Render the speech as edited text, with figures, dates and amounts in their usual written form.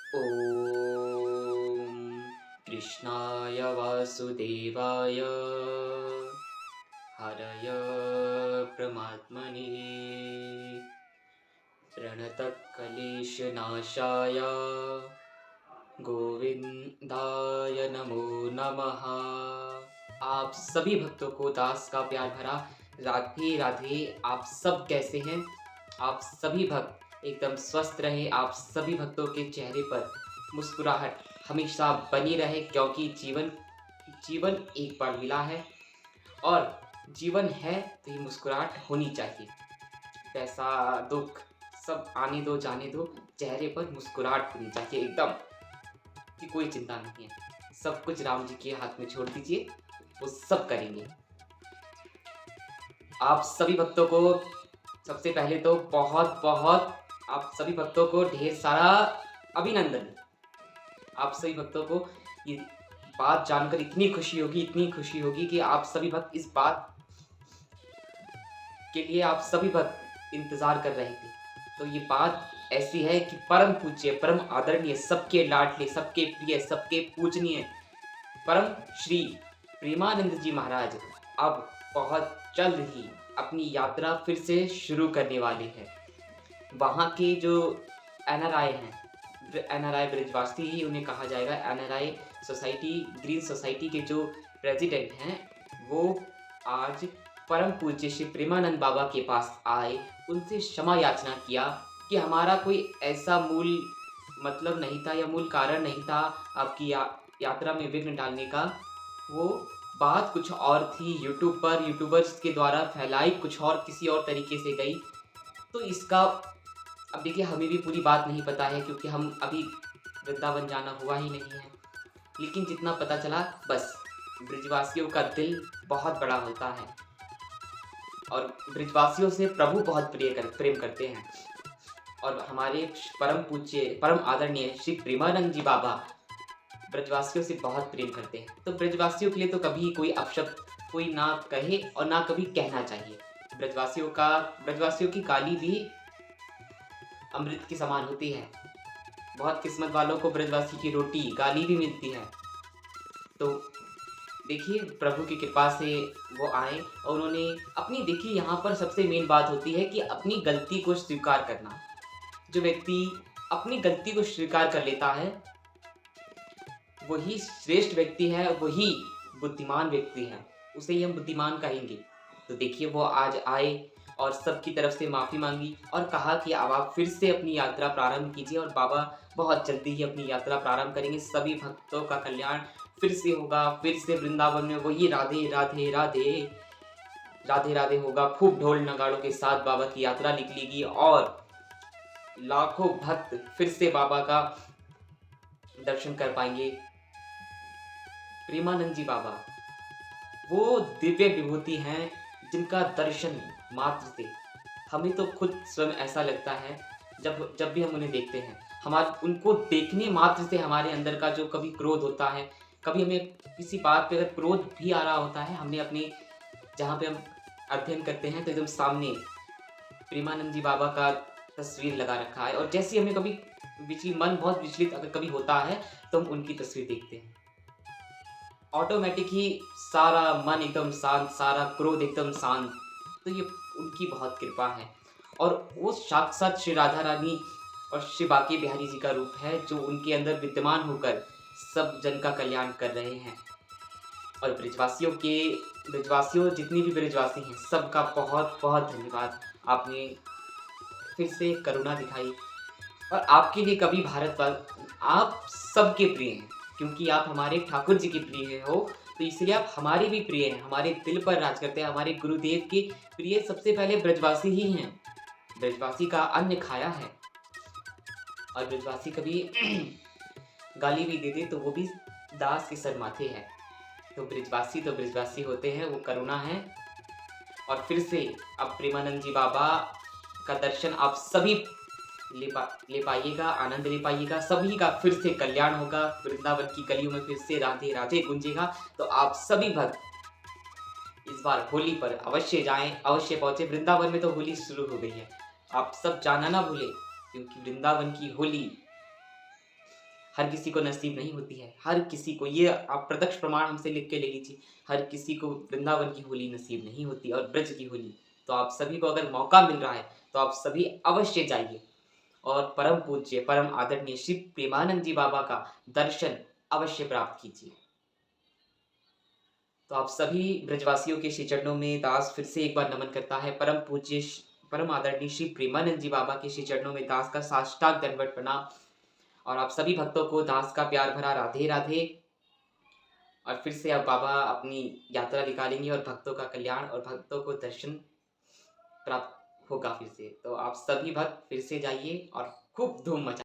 ॐ कृष्णाय वासुदेवाय हरय परमात्मने प्रणतक्लेशनाशाय गोविंदाय नमो नमः। आप सभी भक्तों को दास का प्यार भरा राधे राधे। आप सब कैसे हैं? आप सभी भक्त एकदम स्वस्थ रहे। आप सभी भक्तों के चेहरे पर मुस्कुराहट हमेशा बनी रहे, क्योंकि जीवन जीवन एक बार मिला है और जीवन है तो ये मुस्कुराहट होनी चाहिए। पैसा दुख सब आने दो जाने दो, चेहरे पर मुस्कुराहट होनी चाहिए एकदम, कि कोई चिंता नहीं है। सब कुछ राम जी के हाथ में छोड़ दीजिए, वो सब करेंगे। आप सभी भक्तों को सबसे पहले तो बहुत बहुत आप सभी भक्तों को ढेर सारा अभिनंदन। आप सभी भक्तों को ये बात जानकर इतनी खुशी होगी कि आप सभी भक्त इस बात के लिए आप सभी भक्त इंतजार कर रहे थे। तो ये बात ऐसी है कि परम पूज्य परम आदरणीय सबके लाडले सबके प्रिय सबके पूजनीय परम श्री प्रेमानंद जी महाराज अब बहुत जल्द ही अपनी यात्रा फिर से शुरू करने वाले हैं। वहाँ के जो एनआरआई हैं, एनआरआई ब्रिजवासी ही उन्हें कहा जाएगा, एनआरआई सोसाइटी ग्रीन सोसाइटी के जो प्रेसिडेंट हैं, वो आज परम पूज्य श्री प्रेमानंद बाबा के पास आए, उनसे क्षमा याचना किया कि हमारा कोई ऐसा मूल मतलब नहीं था या मूल कारण नहीं था आपकी यात्रा में विघ्न डालने का। वो बात कुछ और थी, यूट्यूब पर यूट्यूबर्स के द्वारा फैलाई कुछ और किसी और तरीके से गई। तो इसका अब देखिए, हमें भी पूरी बात नहीं पता है क्योंकि हम अभी वृंदावन जाना हुआ ही नहीं है। लेकिन जितना पता चला, बस ब्रिजवासियों का दिल बहुत बड़ा होता है और ब्रिजवासियों से प्रभु बहुत प्रेम करते हैं। और हमारे परम पूज्य परम आदरणीय श्री प्रेमानंद जी बाबा ब्रजवासियों से बहुत प्रेम करते हैं। तो ब्रजवासियों के लिए तो कभी कोई अपशब्द कोई ना कहे और ना कभी कहना चाहिए। ब्रजवासियों की गाली भी अमृत के समान होती है। बहुत किस्मत वालों को ब्रजवासी की रोटी गाली भी मिलती है। तो देखिए, प्रभु की कृपा से वो आए और उन्होंने अपनी, देखिए यहाँ पर सबसे मेन बात होती है कि अपनी गलती को स्वीकार करना। जो व्यक्ति अपनी गलती को स्वीकार कर लेता है वही श्रेष्ठ व्यक्ति है, वही बुद्धिमान व्यक्ति है, उसे ही हम बुद्धिमान कहेंगे। तो देखिए, वो आज आए और सबकी तरफ से माफ़ी मांगी और कहा कि अब आप फिर से अपनी यात्रा प्रारंभ कीजिए और बाबा बहुत जल्दी ही अपनी यात्रा प्रारंभ करेंगे। सभी भक्तों का कल्याण फिर से होगा, फिर से वृंदावन में वही राधे राधे राधे राधे राधे होगा। खूब ढोल नगाड़ों के साथ बाबा की यात्रा निकलेगी और लाखों भक्त फिर से बाबा का दर्शन कर पाएंगे। प्रेमानंद जी बाबा वो दिव्य विभूति हैं जिनका दर्शन मात्र से हमें तो खुद स्वयं ऐसा लगता है, जब जब भी हम उन्हें देखते हैं, हमारे उनको देखने मात्र से हमारे अंदर का जो कभी क्रोध होता है, कभी हमें किसी बात पे अगर क्रोध भी आ रहा होता है, हमने अपने जहाँ पे हम अध्ययन करते हैं तो एकदम सामने प्रेमानंद जी बाबा का तस्वीर लगा रखा है और जैसे हमें कभी मन बहुत विचलित अगर कभी होता है तो हम उनकी तस्वीर देखते हैं, ऑटोमेटिक ही सारा मन एकदम शांत, सारा क्रोध एकदम शांत। तो ये उनकी बहुत कृपा है और वो साक्षात श्री राधा रानी और श्री बांके बिहारी जी का रूप है, जो उनके अंदर विद्यमान होकर सब जन का कल्याण कर रहे हैं। और ब्रिजवासियों जितनी भी ब्रिजवासी हैं, सबका बहुत बहुत धन्यवाद। आपने फिर से करुणा दिखाई और आपके लिए कभी आप सबके प्रिय हैं, क्योंकि आप हमारे ठाकुर जी के प्रिय हो, तो इसलिए आप हमारे भी प्रिय हैं, हमारे दिल पर राज करते हैं। हमारे गुरुदेव के प्रिय सबसे पहले ब्रजवासी ही हैं। ब्रजवासी का अन्न खाया है और ब्रजवासी कभी गाली भी दे दे तो वो भी दास के सर माथे है। तो ब्रजवासी होते हैं, वो करुणा है। और फिर से अब प्रेमानंद जी बाबा का दर्शन आप सभी ले पाइएगा, आनंद ले पाइएगा। सभी का फिर से कल्याण होगा, वृंदावन की गलियों में फिर से राधे राधे गूंजेगा। तो आप सभी भक्त इस बार होली पर अवश्य जाएं, अवश्य पहुंचे। वृंदावन में तो होली शुरू हो गई है, आप सब जाना ना भूलें, क्योंकि वृंदावन की होली हर किसी को नसीब नहीं होती है, हर किसी को, ये आप प्रत्यक्ष प्रमाण हमसे लिख के ले लीजिए, हर किसी को वृंदावन की होली नसीब नहीं होती और ब्रज की होली। तो आप सभी को अगर मौका मिल रहा है तो आप सभी अवश्य जाइए और परम पूज्य परम आदरणीय श्री प्रेमानंद जी बाबा का दर्शन अवश्य प्राप्त कीजिए। तो आप सभी ब्रजवासियों के श्री चरणों में दास फिर से एक बार नमन करता है। परम पूज्य परम आदरणीय श्री प्रेमानंद जी बाबा के श्री चरणों में दास का साष्टांग दंडवत प्रणाम। और आप सभी भक्तों को दास का प्यार भरा राधे राधे। और फिर से अब बाबा अपनी यात्रा निकालेंगे और भक्तों का कल्याण और भक्तों को दर्शन प्राप्त होगा फिर से। तो आप सभी भक्त फिर से जाइए और खूब धूम मचा